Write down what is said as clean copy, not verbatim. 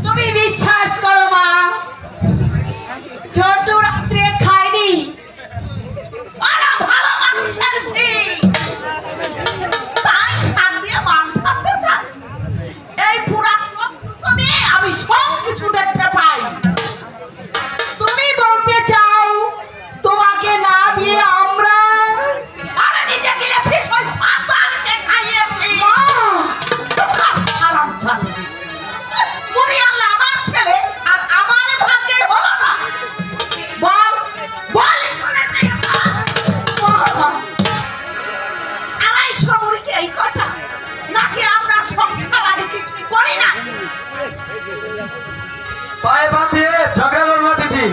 তুমি বিশ্বাস করো মা, ছোট রাত্রে খাইনি, ভালো ভালো মানুষ এনেছি, তাই সার দিয়ে মান থাকতে চাই। এই পুরা দিয়ে আমি সব কিছু দেখতে পাই। তুমি বলতে চাও তোমাকে না দিয়ে আমরা আরে নিজে গিয়ে ভীষণ মাথা আনতে খাইয়েছি। আরাম ছাড়ি মুড়ি আল্লাহ আমার ছেলে আর আমার ভাগ্যে হলো না। বল বল আড়াইশো মুড়িকে এই কথা, নাকি আমরা সংসার আর কিছুই করি না? পায়ে বাঁধিয়ে ঝগড়া করবো দিদি।